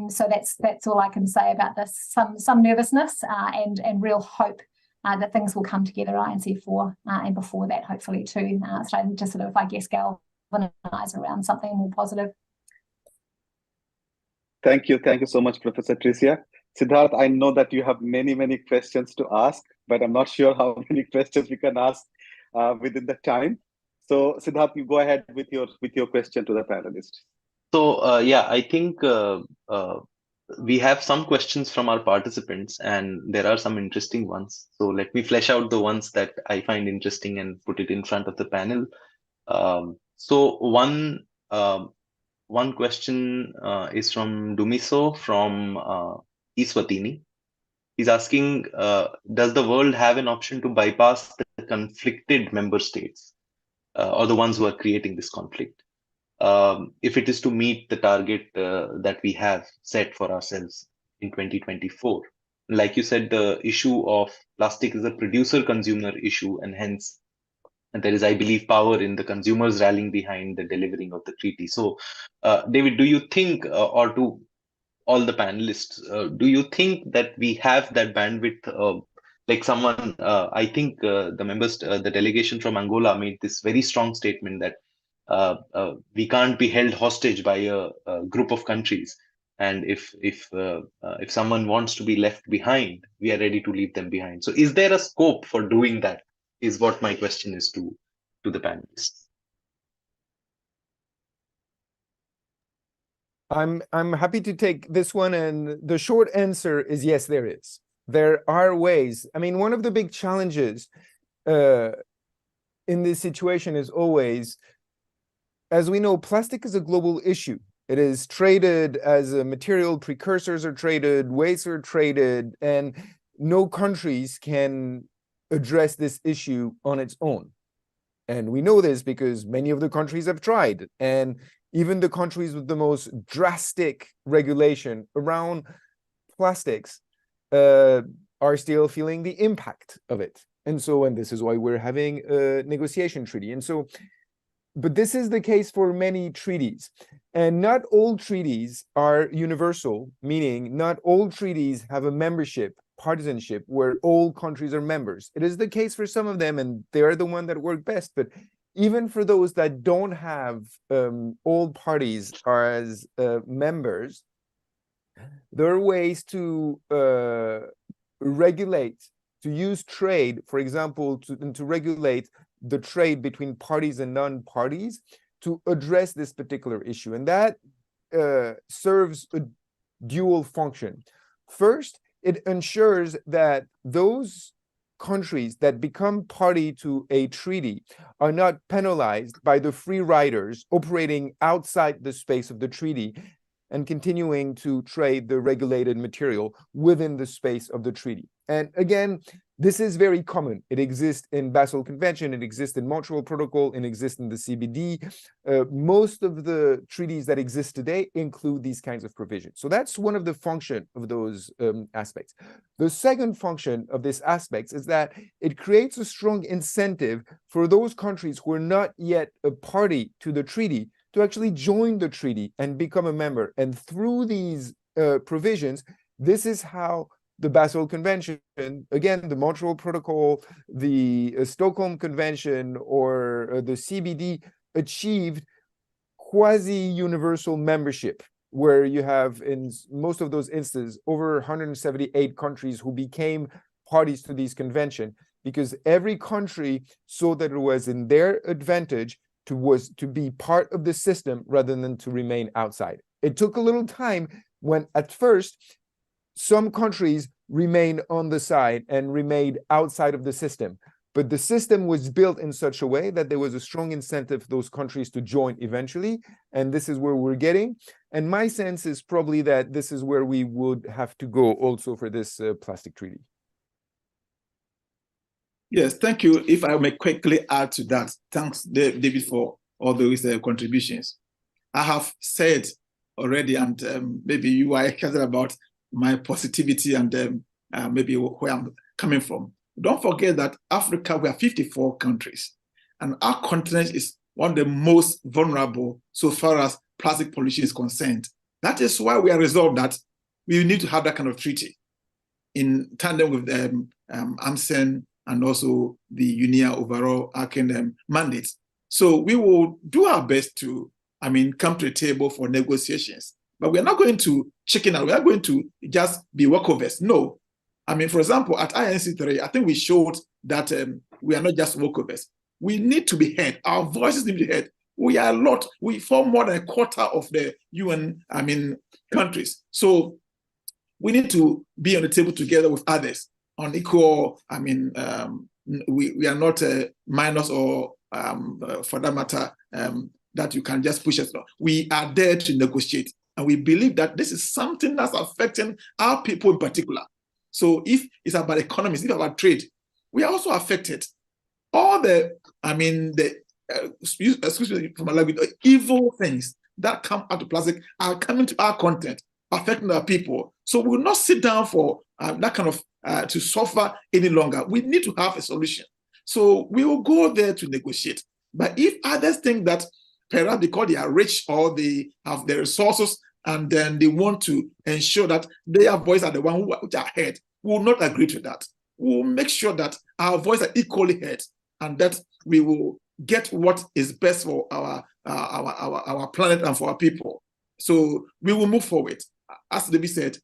So that's all I can say about this. Some nervousness and real hope that things will come together INC4 and before that, hopefully too, starting to sort of, I guess, galvanize around something more positive. Thank you so much, Professor Tricia. Siddharth, I know that you have many questions to ask, but I'm not sure how many questions we can ask within the time. So Siddharth, you go ahead with your question to the panelists. So yeah, I think we have some questions from our participants, and there are some interesting ones. So let me flesh out the ones that I find interesting and put it in front of the panel. So one question is from Dumiso from Iswatini. He's asking, does the world have an option to bypass the conflicted member states or the ones who are creating this conflict, if it is to meet the target that we have set for ourselves in 2024? Like you said, the issue of plastic is a producer-consumer issue, and hence there is, I believe, power in the consumers rallying behind the delivering of the treaty. So, David, do you think, or to all the panelists, do you think that we have that bandwidth? Like someone, I think the members, the delegation from Angola made this very strong statement that we can't be held hostage by a group of countries, and if someone wants to be left behind, we are ready to leave them behind. So, is there a scope for doing that? Is what my question is to the panelists. I'm happy to take this one, and the short answer is yes, there is. There are ways. I mean, one of the big challenges in this situation is always, as we know, plastic is a global issue. It is traded as a material, precursors are traded, wastes are traded, and no countries can address this issue on its own. And we know this because many of the countries have tried, and even the countries with the most drastic regulation around plastics are still feeling the impact of it. And this is why we're having a negotiation treaty. And so, but this is the case for many treaties, and not all treaties are universal, meaning not all treaties have a membership partisanship where all countries are members. It is the case for some of them, and they are the ones that work best. But even for those that don't have all parties as members, there are ways to regulate, to use trade, for example, to regulate the trade between parties and non-parties to address this particular issue. And that serves a dual function. First, it ensures that those countries that become party to a treaty are not penalized by the free riders operating outside the space of the treaty and continuing to trade the regulated material within the space of the treaty. And again, This is very common. It exists in Basel Convention, it exists in Montreal Protocol, it exists in the CBD. Most of the treaties that exist today include these kinds of provisions. So that's one of the function of those aspects. The second function of this aspect is that it creates a strong incentive for those countries who are not yet a party to the treaty to actually join the treaty and become a member. And through these provisions, this is how the Basel Convention, again, the Montreal Protocol, the Stockholm Convention, or the CBD achieved quasi-universal membership, where you have, in most of those instances, over 178 countries who became parties to these convention, because every country saw that it was in their advantage to be part of the system rather than to remain outside. It took a little time when at first some countries remained on the side and remained outside of the system. But the system was built in such a way that there was a strong incentive for those countries to join eventually. And this is where we're getting. And my sense is probably that this is where we would have to go also for this plastic treaty. Yes, thank you. If I may quickly add to that, thanks, David, for all those contributions. I have said already, and maybe you are excited about my positivity and maybe where I'm coming from. Don't forget that Africa, we have 54 countries, and our continent is one of the most vulnerable so far as plastic pollution is concerned. That is why we are resolved that we need to have that kind of treaty in tandem with AMSEN and also the UNIA overall arcane mandates. So we will do our best to, come to the table for negotiations. But we're not going to chicken out. We are going to just be walkovers. No. For example, at INC3, I think we showed that we are not just walkovers. We need to be heard. Our voices need to be heard. We are a lot. We form more than a quarter of the UN, countries. So we need to be on the table together with others on equal, we are not minors or, for that matter, that you can just push us. We are there to negotiate. And we believe that this is something that's affecting our people in particular. So if it's about economies, if it's about trade, we are also affected. All the, excuse me for my language, evil things that come out of plastic are coming to our content, affecting our people. So we will not sit down for that kind of, to suffer any longer. We need to have a solution. So we will go there to negotiate. But if others think that perhaps because they are rich or they have the resources and then they want to ensure that their voices are the ones which are heard, we will not agree to that. We will make sure that our voices are equally heard and that we will get what is best for our planet and for our people. So we will move forward. As David said,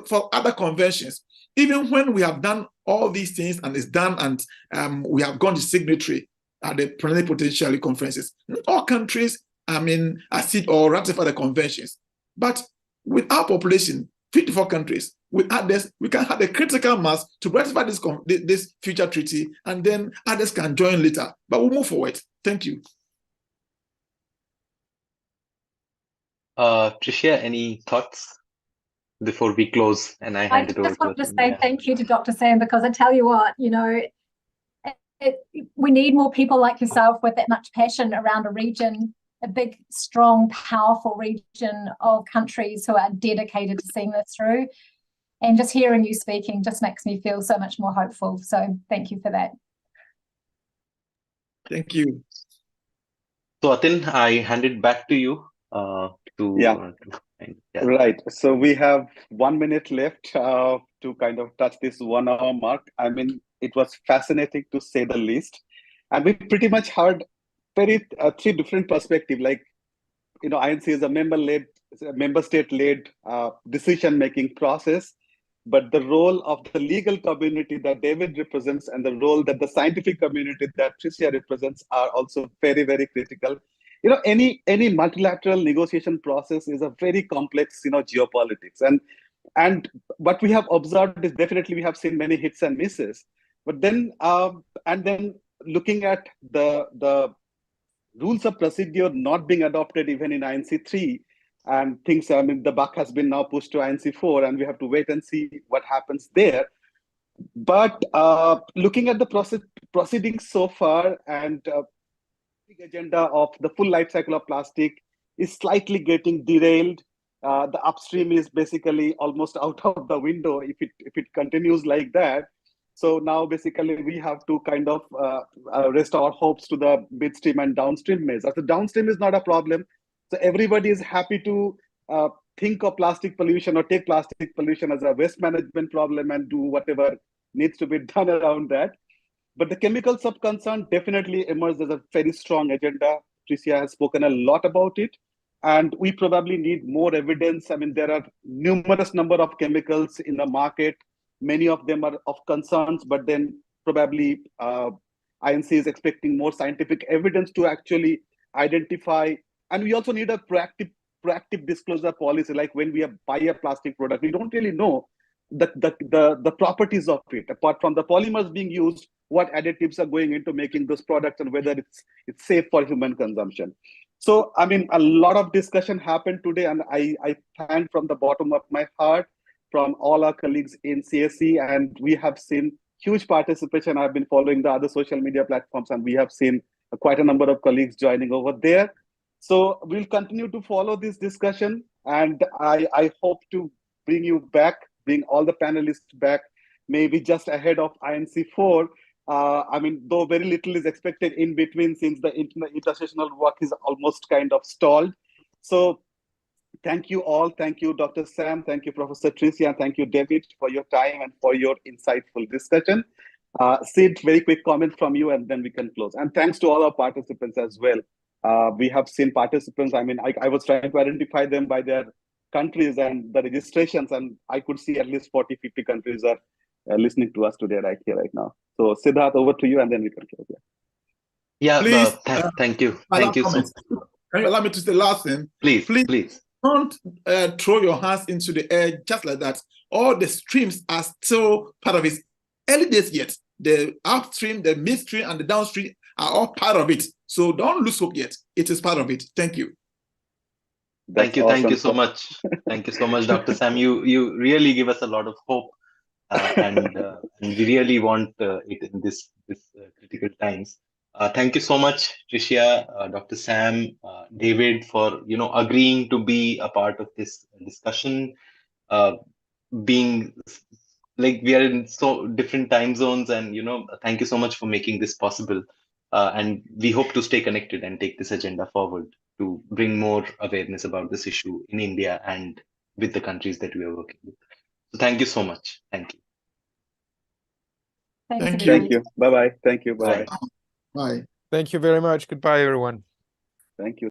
for other conventions, even when we have done all these things and it's done and we have gone to signatory at the plenipotentiary conferences, not all countries, accede or ratify the conventions. But with our population, 54 countries, with others, we can have a critical mass to ratify this future treaty, and then others can join later. But we'll move forward. Thank you. Tricia, any thoughts before we close? And I hand it over to just want to say thank you to Dr. Sam, because I tell you what, we need more people like yourself with that much passion around a region, a big, strong, powerful region of countries who are dedicated to seeing this through. And just hearing you speaking just makes me feel so much more hopeful. So thank you for that. Thank you. So Atin, I hand it back to you. Right. So we have 1 minute left to kind of touch this 1 hour mark. It was fascinating to say the least. And we pretty much heard three different perspectives. Like, INC is a member state-led decision-making process. But the role of the legal community that David represents and the role that the scientific community that Tricia represents are also very, very critical. Any multilateral negotiation process is a very complex, geopolitics. And what we have observed is definitely we have seen many hits and misses. But then, and then looking at the rules of procedure not being adopted even in INC3, and things, the buck has been now pushed to INC4, and we have to wait and see what happens there. But looking at the proceedings so far, and the agenda of the full life cycle of plastic is slightly getting derailed. The upstream is basically almost out of the window if it continues like that. So now basically we have to kind of rest our hopes to the midstream and downstream measures. The downstream is not a problem. So everybody is happy to think of plastic pollution or take plastic pollution as a waste management problem and do whatever needs to be done around that. But the chemicals of concern definitely emerged as a very strong agenda. Tricia has spoken a lot about it. And we probably need more evidence. I mean, there are numerous number of chemicals in the market. Many of them are of concerns, but then probably INC is expecting more scientific evidence to actually identify. And we also need a proactive disclosure policy. Like when we buy a plastic product, we don't really know the properties of it, apart from the polymers being used, what additives are going into making those products and whether it's safe for human consumption. So, I mean, a lot of discussion happened today, and I thank from the bottom of my heart from all our colleagues in CSE, and we have seen huge participation. I've been following the other social media platforms, and we have seen quite a number of colleagues joining over there. So we'll continue to follow this discussion, and I hope to bring all the panelists back, maybe just ahead of INC4. I mean, though very little is expected in between since the intersessional work is almost kind of stalled. So thank you all. Thank you, Dr. Sam. Thank you, Professor Tricia. And thank you, David, for your time and for your insightful discussion. Sid, very quick comment from you, and then we can close. And thanks to all our participants as well. We have seen participants. I mean, I was trying to identify them by their countries and the registrations, and I could see at least 40, 50 countries are listening to us today, right here, right now. So Siddharth, over to you, and then we can close. Yeah, Please, thank you. Thank you so much. Can you allow me to say the last thing? Please. Don't throw your hands into the air just like that. All the streams are still part of it. Early days yet. The upstream, the midstream, and the downstream are all part of it. So don't lose hope yet. It is part of it. Thank you. Thank you so much. Thank you so much, Dr. Sam. You really give us a lot of hope, and we really want it in this critical times. Thank you so much, Tricia, Dr. Sam, David, for agreeing to be a part of this discussion. Being like we are in so different time zones, and thank you so much for making this possible. And we hope to stay connected and take this agenda forward to bring more awareness about this issue in India and with the countries that we are working with. So thank you so much. Thank you. Thank you. Bye-bye. Tye. Bye. Thank you very much. Goodbye, everyone. Thank you.